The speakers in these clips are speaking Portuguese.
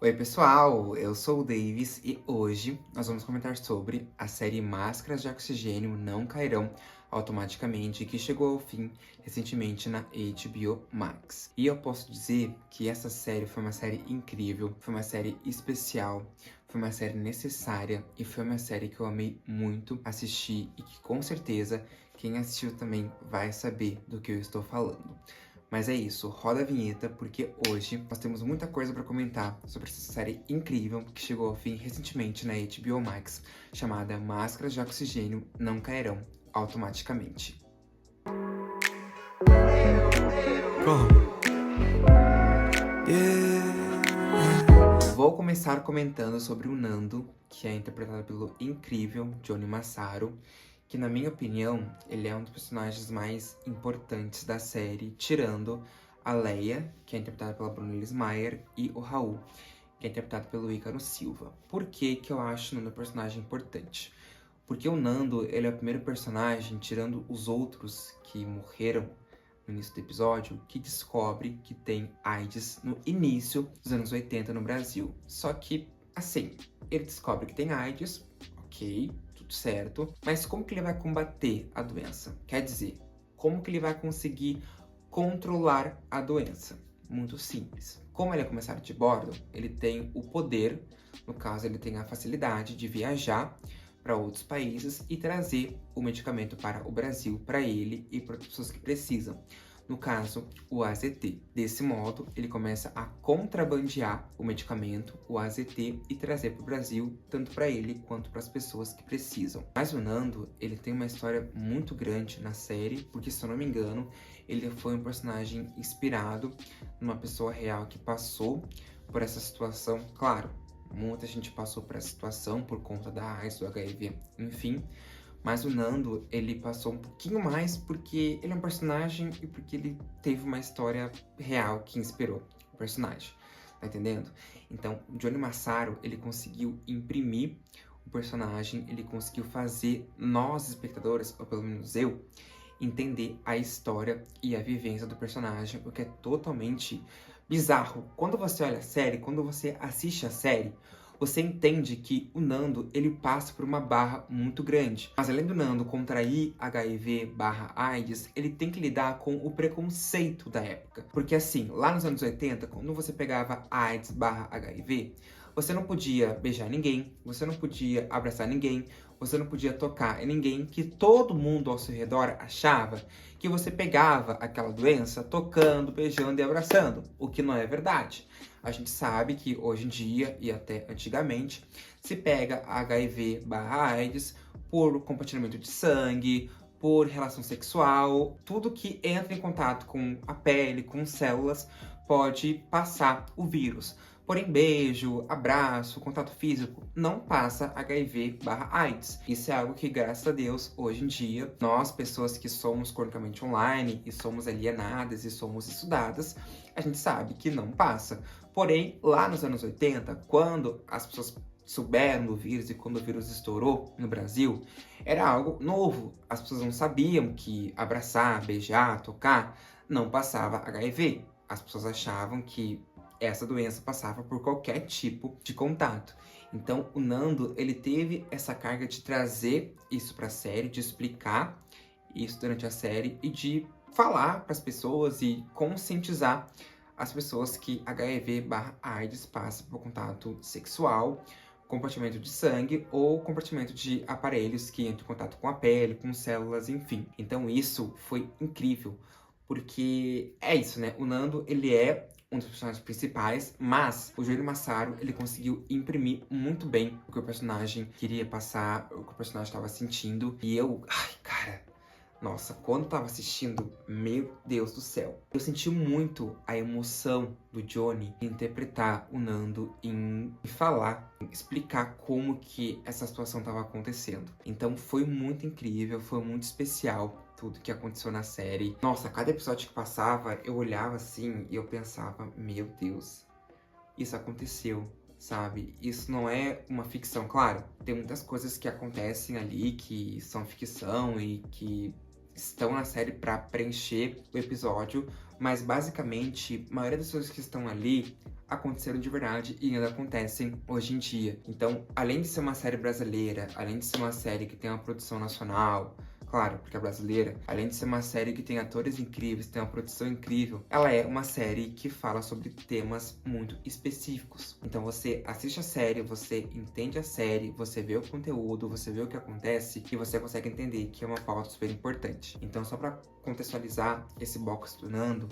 Oi pessoal, eu sou o Davis e hoje nós vamos comentar sobre a série Máscaras de Oxigênio Não Cairão Automaticamente, que chegou ao fim recentemente na HBO Max. E eu posso dizer que essa série foi uma série incrível, foi uma série especial, foi uma série necessária e foi uma série que eu amei muito assistir e que com certeza quem assistiu também vai saber do que eu estou falando. Mas é isso, roda a vinheta, porque hoje nós temos muita coisa pra comentar sobre essa série incrível que chegou ao fim recentemente na HBO Max, chamada Máscaras de Oxigênio Não Cairão Automaticamente. Vou começar comentando sobre o Nando, que é interpretado pelo incrível Johnny Massaro, que na minha opinião, ele é um dos personagens mais importantes da série, tirando a Leia, que é interpretada pela Bruna Lismayer, e o Raul, que é interpretado pelo Ícaro Silva. Por que que eu acho o Nando um personagem importante? Porque o Nando, ele é o primeiro personagem, tirando os outros que morreram no início do episódio, que descobre que tem AIDS no início dos anos 80 no Brasil. Só que, assim, ele descobre que tem AIDS, ok, tudo certo, mas como que ele vai combater a doença? Quer dizer, como que ele vai conseguir controlar a doença? Muito simples. Como ele é comissário de bordo, ele tem o poder, no caso ele tem a facilidade de viajar para outros países e trazer o medicamento para o Brasil, para ele e para as pessoas que precisam. No caso, o AZT. Desse modo, ele começa a contrabandear o medicamento, o AZT, e trazer para o Brasil, tanto para ele quanto para as pessoas que precisam. Mas o Nando, ele tem uma história muito grande na série, porque se eu não me engano, ele foi um personagem inspirado numa pessoa real que passou por essa situação. Claro, muita gente passou por essa situação por conta da AIDS, do HIV, enfim. Mas o Nando, ele passou um pouquinho mais porque ele é um personagem e porque ele teve uma história real que inspirou o personagem. Tá entendendo? Então, o Johnny Massaro, ele conseguiu imprimir o personagem, ele conseguiu fazer nós, espectadores, ou pelo menos eu, entender a história e a vivência do personagem, o que é totalmente bizarro. Quando você olha a série, quando você assiste a série, você entende que o Nando, ele passa por uma barra muito grande. Mas além do Nando contrair HIV/AIDS, ele tem que lidar com o preconceito da época. Porque assim, lá nos anos 80, quando você pegava AIDS/HIV, você não podia beijar ninguém, você não podia abraçar ninguém, você não podia tocar em ninguém, que todo mundo ao seu redor achava que você pegava aquela doença tocando, beijando e abraçando, o que não é verdade. A gente sabe que hoje em dia, e até antigamente, se pega HIV/AIDS por compartilhamento de sangue, por relação sexual, tudo que entra em contato com a pele, com células, pode passar o vírus. Porém, beijo, abraço, contato físico não passa HIV/AIDS. Isso é algo que, graças a Deus, hoje em dia, nós, pessoas que somos cronicamente online e somos alienadas e somos estudadas, a gente sabe que não passa. Porém, lá nos anos 80, quando as pessoas souberam do vírus e quando o vírus estourou no Brasil, era algo novo. As pessoas não sabiam que abraçar, beijar, tocar não passava HIV. As pessoas achavam que essa doença passava por qualquer tipo de contato. Então, o Nando, ele teve essa carga de trazer isso para a série, de explicar isso durante a série e de falar para as pessoas e conscientizar as pessoas que HIV/AIDS passa por contato sexual, compartimento de sangue ou compartimento de aparelhos que entram em contato com a pele, com células, enfim. Então isso foi incrível, porque é isso, né? O Nando, ele é um dos personagens principais, mas o Johnny Massaro, ele conseguiu imprimir muito bem o que o personagem queria passar, o que o personagem estava sentindo. E eu, ai, cara, nossa, quando eu tava assistindo, meu Deus do céu. Eu senti muito a emoção do Johnny em interpretar o Nando, em falar, em explicar como que essa situação tava acontecendo. Então foi muito incrível, foi muito especial tudo que aconteceu na série. Nossa, cada episódio que passava, eu olhava assim e eu pensava, meu Deus, isso aconteceu. Sabe? Isso não é uma ficção, claro. Tem muitas coisas que acontecem ali que são ficção e que estão na série para preencher o episódio, mas basicamente, a maioria das coisas que estão ali aconteceram de verdade e ainda acontecem hoje em dia. Então, além de ser uma série brasileira, além de ser uma série que tem uma produção nacional, claro, porque é brasileira, além de ser uma série que tem atores incríveis, tem uma produção incrível, ela é uma série que fala sobre temas muito específicos. Então você assiste a série, você entende a série, você vê o conteúdo, você vê o que acontece e você consegue entender que é uma pauta super importante. Então, só pra contextualizar esse box do Nando,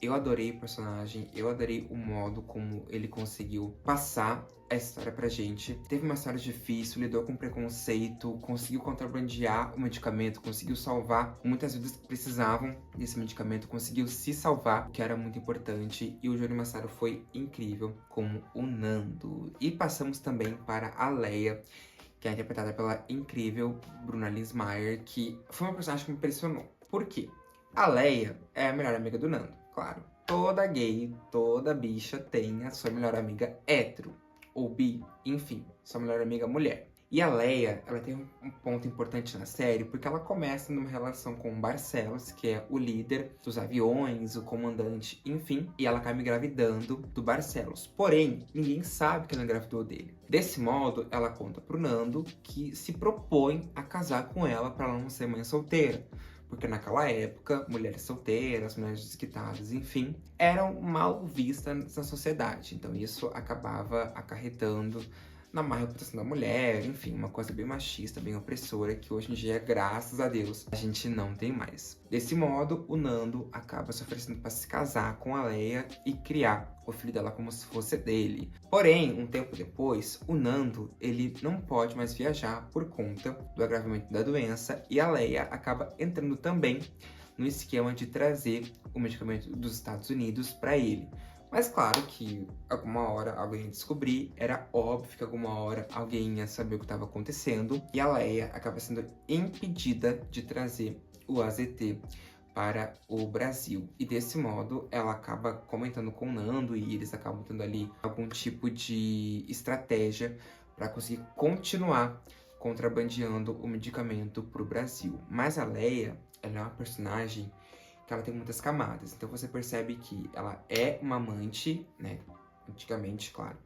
eu adorei o personagem, eu adorei o modo como ele conseguiu passar essa história pra gente. Teve uma história difícil, lidou com preconceito, conseguiu contrabandear o medicamento, conseguiu salvar muitas vidas que precisavam desse medicamento, conseguiu se salvar, o que era muito importante. E o Johnny Massaro foi incrível como o Nando. E passamos também para a Leia, que é interpretada pela incrível Bruna Lismayer, que foi uma personagem que me impressionou. Por quê? A Leia é a melhor amiga do Nando, claro. Toda gay, toda bicha tem a sua melhor amiga hétero, ou bi, enfim, sua melhor amiga mulher. E a Leia, ela tem um ponto importante na série, porque ela começa numa relação com o Barcelos, que é o líder dos aviões, o comandante, enfim, e ela acaba engravidando do Barcelos. Porém, ninguém sabe que ela engravidou dele. Desse modo, ela conta pro Nando que se propõe a casar com ela para ela não ser mãe solteira. Porque naquela época, mulheres solteiras, mulheres desquitadas, enfim, eram mal vistas na sociedade. Então isso acabava acarretando na má reputação da mulher, enfim, uma coisa bem machista, bem opressora, que hoje em dia, graças a Deus, a gente não tem mais. Desse modo, o Nando acaba se oferecendo para se casar com a Leia e criar o filho dela como se fosse dele. Porém, um tempo depois, o Nando, ele não pode mais viajar por conta do agravamento da doença e a Leia acaba entrando também no esquema de trazer o medicamento dos Estados Unidos para ele. Mas claro que alguma hora alguém ia descobrir, era óbvio que alguma hora alguém ia saber o que estava acontecendo, e a Leia acaba sendo impedida de trazer o AZT para o Brasil. E desse modo, ela acaba comentando com o Nando e eles acabam tendo ali algum tipo de estratégia para conseguir continuar contrabandeando o medicamento para o Brasil. Mas a Leia, ela é uma personagem que ela tem muitas camadas. Então você percebe que ela é uma amante, né? Antigamente, claro.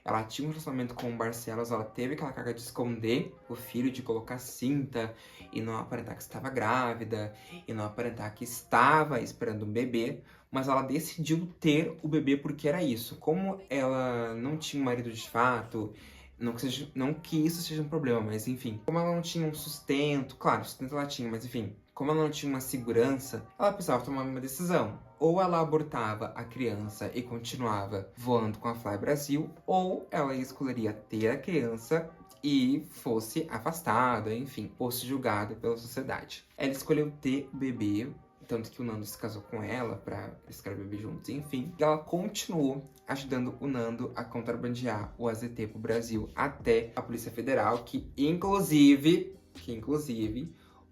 Ela tinha um relacionamento com o Barcelos, ela teve aquela carga de esconder o filho, de colocar cinta e não aparentar que estava grávida, e não aparentar que estava esperando um bebê, mas ela decidiu ter o bebê porque era isso. Como ela não tinha um marido de fato, não que isso seja um problema, mas enfim. Como ela não tinha um sustento, claro, sustento ela tinha, mas enfim. Como ela não tinha uma segurança, ela precisava tomar uma decisão. Ou ela abortava a criança e continuava voando com a Fly Brasil, ou ela escolheria ter a criança e fosse afastada, enfim, fosse julgada pela sociedade. Ela escolheu ter o bebê, tanto que o Nando se casou com ela pra eles ficarem bebê juntos, enfim. E ela continuou ajudando o Nando a contrabandear o AZT pro Brasil até a Polícia Federal, que inclusive,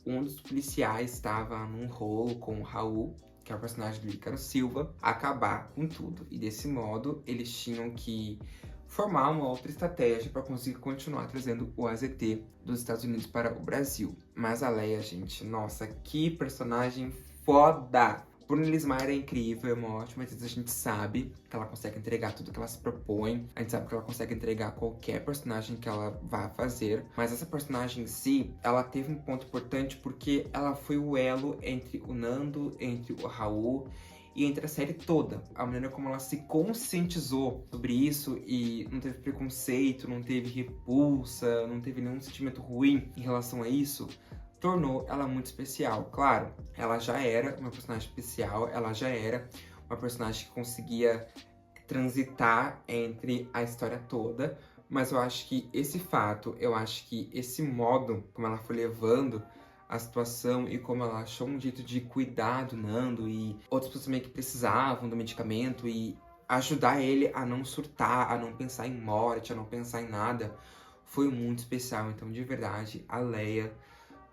um dos policiais estava num rolo com o Raul, que é o personagem do Ícaro Silva, acabar com tudo. E desse modo, eles tinham que formar uma outra estratégia para conseguir continuar trazendo o AZT dos Estados Unidos para o Brasil. Mas a Leia, gente, nossa, que personagem foda! Bruna Lismayer é incrível, é uma ótima atriz, a gente sabe que ela consegue entregar tudo que ela se propõe, a gente sabe que ela consegue entregar qualquer personagem que ela vá fazer, mas essa personagem em si, ela teve um ponto importante porque ela foi o elo entre o Nando, entre o Raul e entre a série toda. A maneira como ela se conscientizou sobre isso e não teve preconceito, não teve repulsa, não teve nenhum sentimento ruim em relação a isso, tornou ela muito especial. Claro, ela já era uma personagem especial, ela já era uma personagem que conseguia transitar entre a história toda, mas eu acho que esse fato, eu acho que esse modo como ela foi levando a situação e como ela achou um jeito de cuidar do Nando e outras pessoas também que precisavam do medicamento e ajudar ele a não surtar, a não pensar em morte, a não pensar em nada, foi muito especial. Então, de verdade, a Leia...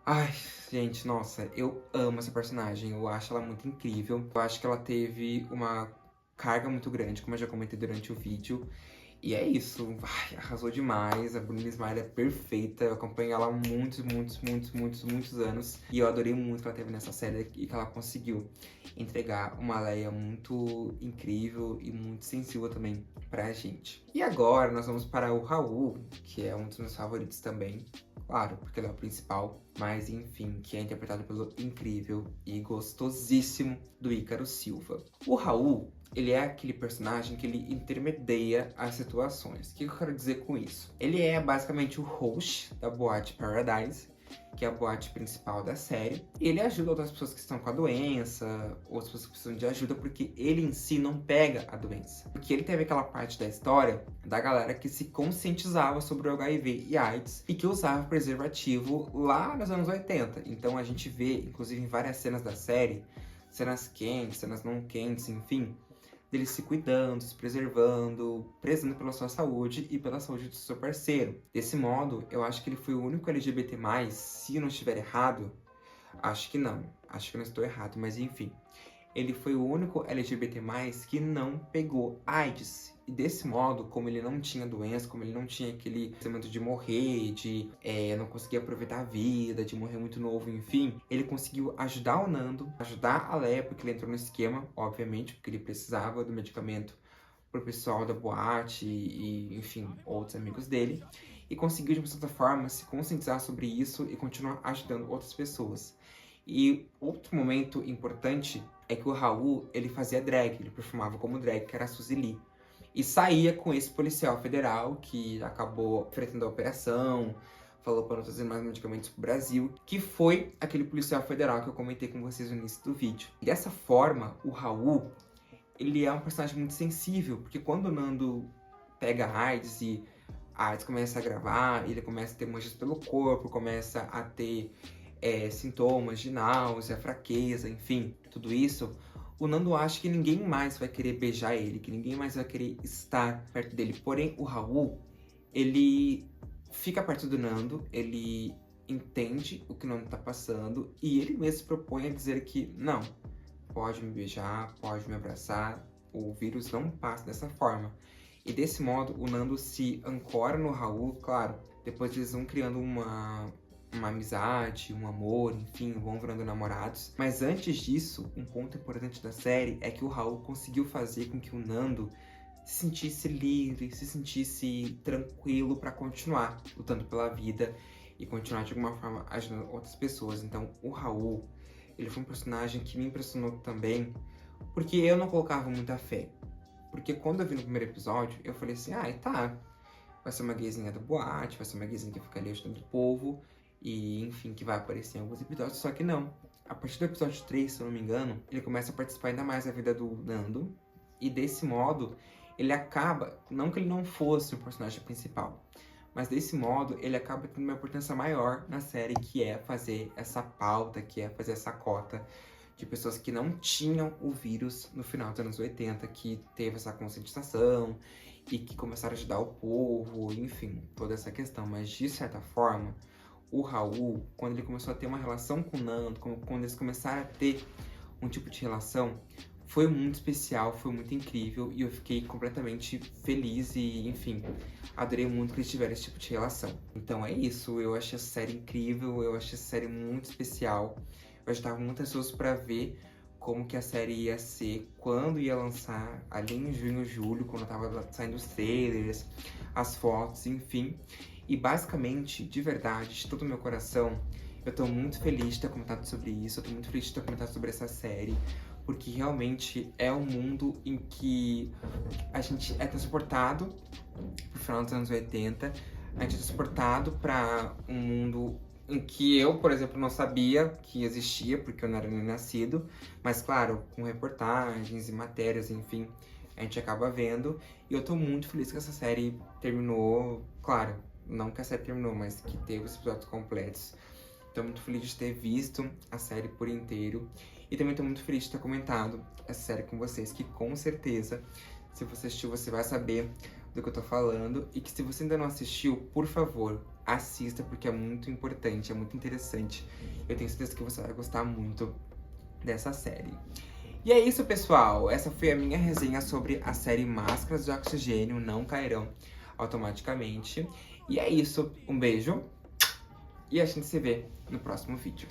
Ai, gente, nossa, eu amo essa personagem, eu acho ela muito incrível. Eu acho que ela teve uma carga muito grande, como eu já comentei durante o vídeo. E é isso. Ai, arrasou demais. A Bruna Smiley é perfeita. Eu acompanho ela há muitos anos. E eu adorei muito que ela teve nessa série e que ela conseguiu entregar uma Leia muito incrível e muito sensível também pra gente. E agora nós vamos para o Raul, que é um dos meus favoritos também. Claro, porque ele é o principal, mas enfim, que é interpretado pelo incrível e gostosíssimo do Ícaro Silva. O Raul, ele é aquele personagem que ele intermedia as situações. O que eu quero dizer com isso? Ele é basicamente o host da Boate Paradise, que é a boate principal da série. E ele ajuda outras pessoas que estão com a doença, outras pessoas que precisam de ajuda, porque ele em si não pega a doença. Porque ele teve aquela parte da história da galera que se conscientizava sobre o HIV e AIDS e que usava preservativo lá nos anos 80. Então a gente vê, inclusive em várias cenas da série, cenas quentes, cenas não quentes, enfim, dele se cuidando, se preservando, prezando pela sua saúde e pela saúde do seu parceiro. Desse modo, eu acho que ele foi o único LGBT+, se eu não estiver errado, acho que não estou errado, mas enfim. Ele foi o único LGBT+, que não pegou AIDS. E desse modo, como ele não tinha doença, como ele não tinha aquele pensamento de morrer, de não conseguir aproveitar a vida, de morrer muito novo, enfim, ele conseguiu ajudar o Nando, ajudar a Leia, porque ele entrou no esquema, obviamente, porque ele precisava do medicamento pro pessoal da boate e enfim, outros amigos dele. E conseguiu, de uma certa forma, se conscientizar sobre isso e continuar ajudando outras pessoas. E outro momento importante é que o Raul, ele fazia drag, ele perfumava como drag, que era a Suzy Lee. E saía com esse policial federal que acabou enfrentando a operação, falou para não trazer mais medicamentos pro Brasil, que foi aquele policial federal que eu comentei com vocês no início do vídeo. E dessa forma, o Raul, ele é um personagem muito sensível, porque quando o Nando pega a AIDS e a AIDS começa a agravar, ele começa a ter manchas pelo corpo, começa a ter sintomas de náusea, fraqueza, enfim, tudo isso, o Nando acha que ninguém mais vai querer beijar ele, que ninguém mais vai querer estar perto dele. Porém, o Raul, ele fica perto do Nando, ele entende o que o Nando tá passando e ele mesmo se propõe a dizer que não, pode me beijar, pode me abraçar, o vírus não passa dessa forma. E desse modo, o Nando se ancora no Raul, claro, depois eles vão criando uma amizade, um amor, enfim, vão virando namorados. Mas antes disso, um ponto importante da série é que o Raul conseguiu fazer com que o Nando se sentisse livre, se sentisse tranquilo para continuar lutando pela vida e continuar de alguma forma ajudando outras pessoas. Então, o Raul, ele foi um personagem que me impressionou também, porque eu não colocava muita fé. Porque quando eu vi no primeiro episódio, eu falei assim, tá, vai ser uma gayzinha da boate, vai ser uma gayzinha que fica ali ajudando o povo, e enfim, que vai aparecer em alguns episódios, só que não. A partir do episódio 3, se eu não me engano, ele começa a participar ainda mais da vida do Nando, e desse modo, ele acaba, não que ele não fosse o personagem principal, mas desse modo, ele acaba tendo uma importância maior na série, que é fazer essa pauta, que é fazer essa cota de pessoas que não tinham o vírus no final dos anos 80, que teve essa conscientização e que começaram a ajudar o povo, enfim, toda essa questão. Mas, de certa forma, o Raul, quando ele começou a ter uma relação com o Nando, quando eles começaram a ter um tipo de relação, foi muito especial, foi muito incrível e eu fiquei completamente feliz e, enfim, adorei muito que eles tiveram esse tipo de relação. Então é isso, eu achei essa série incrível, eu achei essa série muito especial. Eu já estava muito ansioso para ver como que a série ia ser, quando ia lançar, ali em junho, julho, quando tava saindo os trailers, as fotos, enfim. E basicamente, de verdade, de todo o meu coração, eu tô muito feliz de ter comentado sobre isso, eu tô muito feliz de ter comentado sobre essa série, porque realmente é um mundo em que a gente é transportado pro final dos anos 80, a gente é transportado para um mundo em que eu, por exemplo, não sabia que existia, porque eu não era nem nascido, mas claro, com reportagens e matérias, enfim, a gente acaba vendo, e eu tô muito feliz que essa série terminou, claro, não que a série terminou, mas que teve os episódios completos. Tô muito feliz de ter visto a série por inteiro, e também tô muito feliz de ter comentado essa série com vocês, que com certeza, se você assistiu, você vai saber do que eu tô falando, e que se você ainda não assistiu, por favor, assista, porque é muito importante, é muito interessante. Eu tenho certeza que você vai gostar muito dessa série. E é isso, pessoal. Essa foi a minha resenha sobre a série Máscaras de Oxigênio Não Cairão Automaticamente. E é isso. Um beijo. E a gente se vê no próximo vídeo.